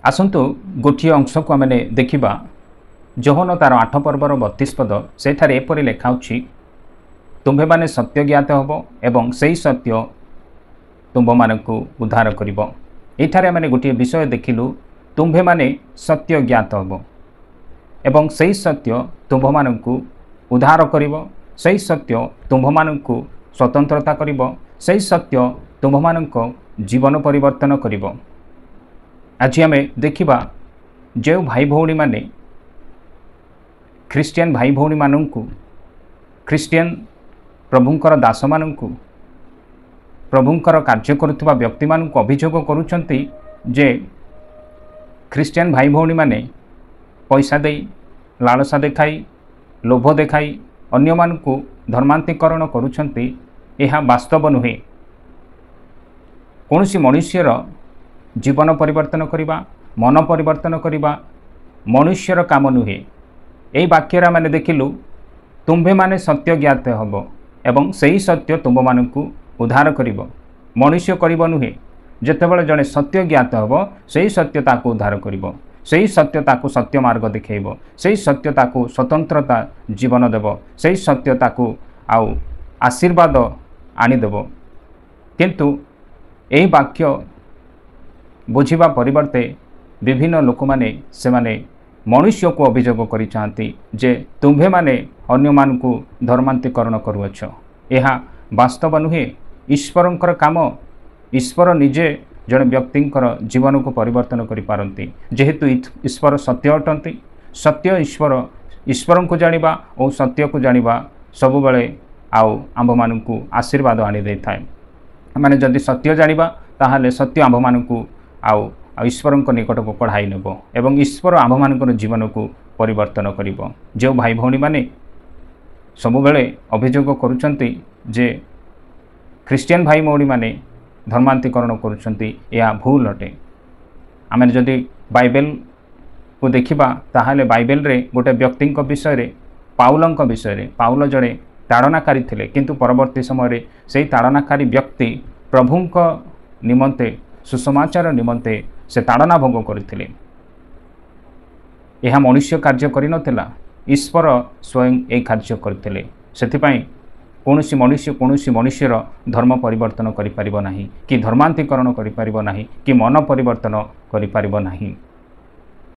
आसतु गोटे अंश को आम देखा जोहन तार 8 पर्वर 32 पद सेठारे एपरि लेखाउछि तुम्भे माने सत्य ज्ञात हब एवं सही सत्य तुम्भ मानकु उद्धार करिवो। एठारे आम गोटे विषय देखिलु तुम्भे माने सत्य ज्ञात हब एवं सही सत्य तुम्भ मानकु उद्धार करिवो। सही सत्य तुम्भ मानकु स्वतंत्रता करिवो। सही सत्य तुम्भ मानक जीवन परिवर्तन करिवो। आज आम देखा जो भाई भौणी माने ख्रिस्टियन भाई भौणी मानंकु ख्रिस्टियन प्रभुंकर दास मानंकु प्रभुंकर कार्य करुवा व्यक्ति मानंकु अभियोग करुचंती जे ख्रिस्टियन भाई भौणी माने पैसा दे लालसा देखाई लोभ देखाई अन्य मानंकु धर्मांतरीकरण करुचंती। यह वास्तव नुहे। कौनसी मनुष्यर जीवन परिवर्तन करिबा मन परिवर्तन करिबा मनुष्यर काम नुहे। यही वाक्य मैंने देखिलु तुम्भे माने सत्य ज्ञात हब एवं सही सत्य तुम्भ मानकु उद्धार करिवो। मनुष्य करिवो नुहे। जेतेबेले जड़े सत्य ज्ञात हब सही सत्य ताकु उद्धार करिवो। सही सत्य ताकु सत्य मार्ग देखैबो। सही सत्य ताकु स्वतंत्रता जीवन देव। सही सत्य ताकु आउ आशीर्वाद आनीदेव। किंतु यही वाक्य बुझिबा परिवर्ते विभिन्न लोक माने से माने मनुष्य को अभियोग करि चाहती जे तुम्भे माने अन्य मानकु धर्मांतरीकरण करुअछ। यह वास्तव नुहे। ईश्वरंकर काम ईश्वर निजे जड़े व्यक्तिंकर जीवन को परिवर्तन करि पारंती। जेहेतु ईश्वर सत्य अटंती। सत्य ईश्वर ईश्वर को जानिबा और सत्य को जानिबा सब बेले आउ आंभ मानकु आशीर्वाद आनी दे थाए। माने जदि सत्य जानिबा ताहाले सत्य आंभ मानकु आउ ईश्वर निकट को पढ़ाई नेब एवं ईश्वर आम मान जीवन को परिवर्तन करिवो। जो भाई भौणी माने सब बेले अभियोग करुचंती जे ख्रिस्टियन भाई भौणी माने धर्मांतरीकरण करुचंती यह भूल अटे। आम जदि बाइबल को देखिबा ताहाले बाइबल रे गोटे व्यक्ति विषय रे पाउलंक विषय रे पाउल जड़े ताड़नाकारी थिले किंतु परवर्ती समय से ताड़नाकारी व्यक्ति प्रभुंक निमंते सुसमाचार निमंते से ताड़ना भोग करथिले। यह मनुष्य कार्य करिनथिला। ईश्वर स्वयं ए कार्य करथिले। सेथिपाई कौनसी मनुष्यर धर्म परिवर्तन करि परिबो नाही कि धर्मांतरीकरण करि परिबो नाही कि मन परिवर्तन करि परिबो नाही।